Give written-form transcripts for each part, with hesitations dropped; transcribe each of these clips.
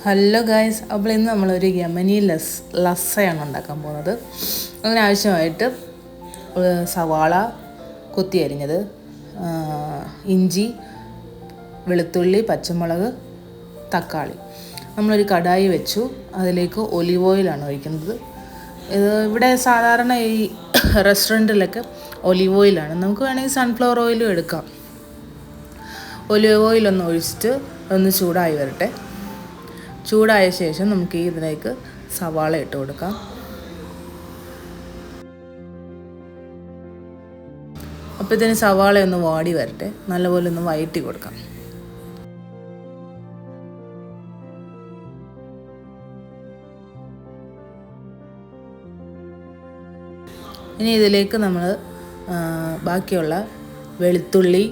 Hello guys, അപ്പോൾ ഇന്ന് നമ്മളൊരു യമനി ലസ്സയാണ് ഉണ്ടാക്കാൻ പോകുന്നത്. അതിന് ആവശ്യമായിട്ട് സവാള കൊത്തി അരിഞ്ഞത്, ഇഞ്ചി, വെളുത്തുള്ളി, പച്ചമുളക്, തക്കാളി. നമ്മളൊരു കടായി വെച്ചു. അതിലേക്ക് ഒലിവ് ഓയിലാണ് ഒഴിക്കുന്നത്. ഇവിടെ സാധാരണ ഈ റെസ്റ്റോറൻറ്റിലൊക്കെ ഒലിവ് ഓയിലാണ്. നമുക്ക് വേണമെങ്കിൽ സൺഫ്ലവർ ഓയിലും എടുക്കാം. ഒലിവ് ഓയിലൊന്ന് ഒഴിച്ചിട്ട് ഒന്ന് ചൂടായി വരട്ടെ. ചൂടായ ശേഷം നമുക്ക് ഇതിലേക്ക് സവാള ഇട്ട് കൊടുക്കാം. അപ്പോൾ ഇതിന് സവാള ഒന്ന് വാടി വരട്ടെ, നല്ലപോലെ ഒന്ന് വഴറ്റി കൊടുക്കാം. ഇനി ഇതിലേക്ക് നമ്മൾ ബാക്കിയുള്ള വെളുത്തുള്ളി,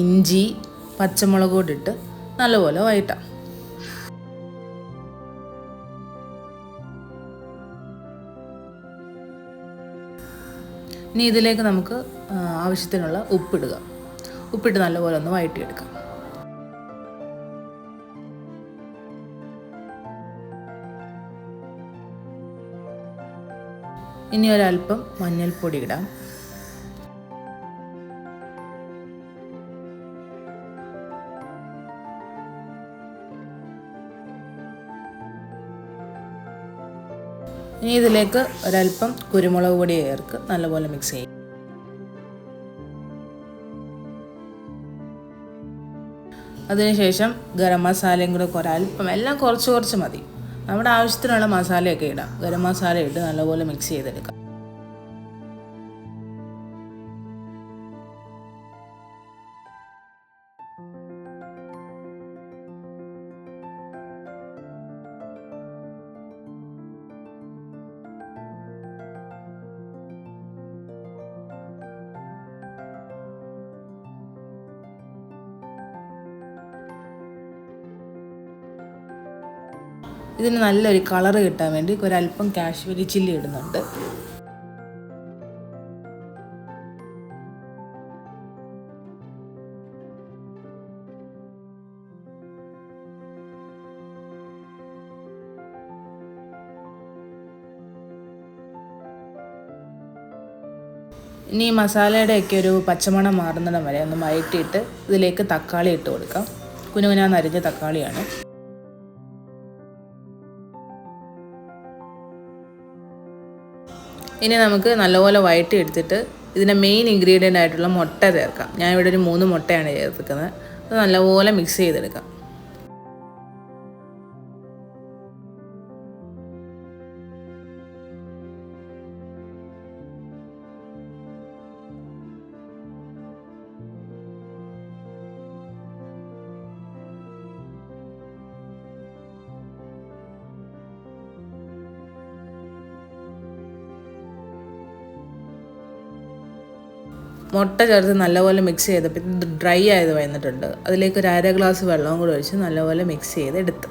ഇഞ്ചി, പച്ചമുളക് കൂടി ഇട്ട് നല്ലപോലെ വഴറ്റാം. ഇനി ഇതിലേക്ക് നമുക്ക് ആവശ്യത്തിനുള്ള ഉപ്പിട്ട് നല്ലപോലെ ഒന്ന് വഴറ്റിയെടുക്കാം. ഇനി ഒരല്പം മഞ്ഞൾപ്പൊടി ഇടാം. ഇനി ഇതിലേക്ക് ഒരല്പം കുരുമുളക് പൊടി ചേർത്ത് നല്ലപോലെ മിക്സ് ചെയ്യും. അതിനുശേഷം ഗരം മസാലയും കൂടെ ഒരല്പം, എല്ലാം കുറച്ച് മതി. നമ്മുടെ ആവശ്യത്തിനുള്ള മസാലയൊക്കെ ഇടാം. ഗരം മസാല ഇട്ട് നല്ലപോലെ മിക്സ് ചെയ്തെടുക്കാം. ഇതിന് നല്ലൊരു കളറ് കിട്ടാൻ വേണ്ടി ഒരല്പം കാശ്മീരി ചില്ലി ഇടുന്നുണ്ട്. ഇനി മസാലയുടെയൊക്കെ ഒരു പച്ചമണം മാറുന്നിടം വരെ ഒന്ന് വഴറ്റിയിട്ട് ഇതിലേക്ക് തക്കാളി ഇട്ട് കൊടുക്കാം. കുനുകുനാന്ന് അരിഞ്ഞ തക്കാളിയാണ്. ഇനി നമുക്ക് നല്ലപോലെ വഴറ്റി എടുത്തിട്ട് ഇതിൻ്റെ മെയിൻ ഇൻഗ്രീഡിയൻ്റ് ആയിട്ടുള്ള മുട്ട ചേർക്കാം. ഞാൻ ഇവിടെ ഒരു 3 മുട്ടയാണ് ചേർക്കുന്നത്. അത് നല്ലപോലെ മിക്സ് ചെയ്തെടുക്കാം. മുട്ട ചേർത്ത് നല്ലപോലെ മിക്സ് ചെയ്തപ്പോൾ ഇത് ഡ്രൈ ആയത് വന്നിട്ടുണ്ട്. അതിലേക്ക് ഒരു 1/2 ഗ്ലാസ് വെള്ളവും കൂടി ഒഴിച്ച് നല്ലപോലെ മിക്സ് ചെയ്തെടുത്ത്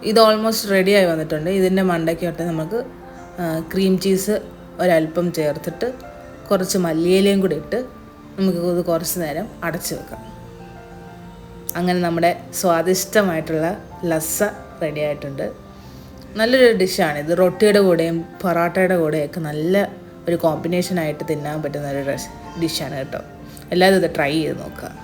ഇത് ഓൾമോസ്റ്റ് റെഡിയായി വന്നിട്ടുണ്ട്. ഇതിൻ്റെ മണ്ടയ്ക്കോട്ട് നമുക്ക് ക്രീം ചീസ് ഒരല്പം ചേർത്തിട്ട് കുറച്ച് മല്ലിയിലയും കൂടി ഇട്ട് നമുക്ക് ഇത് കുറച്ച് നേരം അടച്ചു വെക്കാം. അങ്ങനെ നമ്മുടെ സ്വാദിഷ്ടമായിട്ടുള്ള ലസ്സ റെഡി ആയിട്ടുണ്ട്. നല്ലൊരു ഡിഷാണിത്. റൊട്ടിയുടെ കൂടെയും പൊറാട്ടയുടെ കൂടെയൊക്കെ നല്ല ഒരു കോമ്പിനേഷനായിട്ട് തിന്നാൻ പറ്റുന്ന ഒരു ഡിഷാണ് കേട്ടോ. എല്ലാവരും ഇത് ട്രൈ ചെയ്ത് നോക്കുക.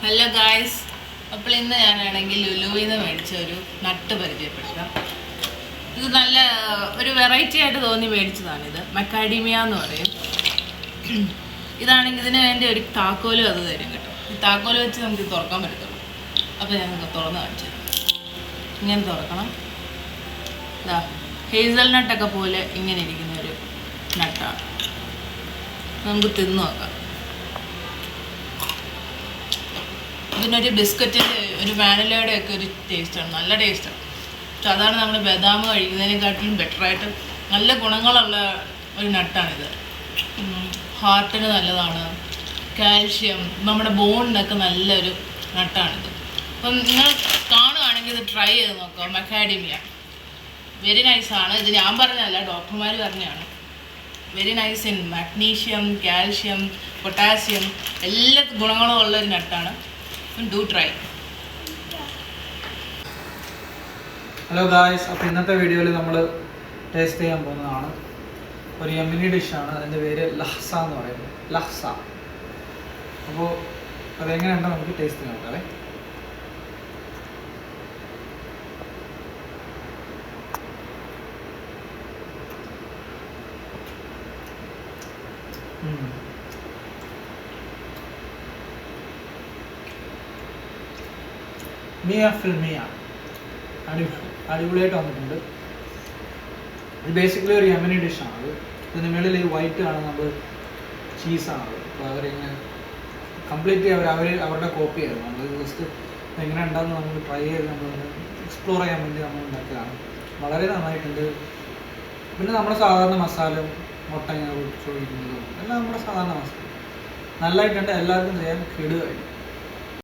ഹലോ ഗായ്സ്, അപ്പോൾ ഇന്ന് ഞാനാണെങ്കിൽ ലുലുവിൽ നിന്ന് മേടിച്ച ഒരു നട്ട് പരിചയപ്പെടുത്താം. ഇത് നല്ല ഒരു വെറൈറ്റി ആയിട്ട് തോന്നി മേടിച്ചതാണിത്. മക്കാഡീമിയ എന്ന് പറയും. ഇതാണെങ്കിൽ ഇതിന് വേണ്ടി ഒരു താക്കോലും അത് തരും കേട്ടോ. ഈ താക്കോല് വെച്ച് നമുക്ക് തുറക്കാൻ പറ്റത്തുള്ളൂ. അപ്പോൾ ഞാൻ നിങ്ങൾക്ക് തുറന്ന് കാണിച്ചു തരാം. ഇങ്ങനെ തുറക്കണം. ഇതാ ഹേസൽ നട്ടൊക്കെ പോലെ ഇങ്ങനെ ഇരിക്കുന്നൊരു നട്ടാണ്. നമുക്ക് തിന്നു നോക്കാം. ഇതിനൊരു ബിസ്ക്കറ്റിൻ്റെ ഒരു വാനിലയുടെ ഒക്കെ ഒരു ടേസ്റ്റാണ്. നല്ല ടേസ്റ്റാണ്. സാധാരണ നമ്മൾ ബദാം കഴിക്കുന്നതിനെക്കാട്ടിലും ബെറ്ററായിട്ട് നല്ല ഗുണങ്ങളുള്ള ഒരു നട്ടാണിത്. ഹാർട്ടിന് നല്ലതാണ്, കാൽഷ്യം, നമ്മുടെ ബോണിനൊക്കെ നല്ലൊരു നട്ടാണിത്. അപ്പം നിങ്ങൾ കാണുകയാണെങ്കിൽ ഇത് ട്രൈ ചെയ്ത് നോക്കാം. മക്കാഡേമിയ വെരി നൈസാണ്. ഇത് ഞാൻ പറഞ്ഞതല്ല, ഡോക്ടർമാർ പറഞ്ഞതാണ്. Very nice in magnesium, calcium, potassium, എല്ലാ ഗുണങ്ങളും ഉള്ളൊരു നട്ടാണ്. Do try. ഹലോ ഗായ്സ്, അപ്പോൾ ഇന്നത്തെ വീഡിയോയിൽ നമ്മൾ ടേസ്റ്റ് ചെയ്യാൻ പോകുന്നതാണ് ഒരു യമനി ഡിഷാണ്. അതിൻ്റെ പേര് ലഹ്സ എന്ന് പറയുന്നത്. ലഹ്സ. അപ്പോൾ അതെങ്ങനെയുണ്ടോ നമുക്ക് ടേസ്റ്റ് ചെയ്യാം അല്ലേ. മിയ ഫിൽമിയ അടിപൊളിയായിട്ട് വന്നിട്ടുണ്ട്. ഇത് ബേസിക്കലി ഒരു യമനി ഡിഷാണ്. അത് ഇതിന് മുകളിൽ ഈ വൈറ്റ് ആണ് നമ്മൾ ചീസാണ്. അപ്പോൾ അവരിങ്ങനെ കംപ്ലീറ്റ്ലി അവരുടെ കോപ്പി ആയിരുന്നു. നമ്മൾ ജസ്റ്റ് എങ്ങനെ ഉണ്ടാകുന്ന നമുക്ക് ട്രൈ ചെയ്ത് നമ്മൾ എക്സ്പ്ലോർ ചെയ്യാൻ വേണ്ടി നമ്മൾ ഉണ്ടാക്കിയതാണ്. വളരെ നന്നായിട്ടുണ്ട്. പിന്നെ നമ്മുടെ സാധാരണ മസാല, മുട്ട ഇങ്ങനെ പൊടിച്ചൊഴിക്കുന്നതും എല്ലാം നമ്മുടെ സാധാരണ മസാല നല്ലതായിട്ടുണ്ട്. എല്ലാവർക്കും ചെയ്യാൻ കിടുകയായി.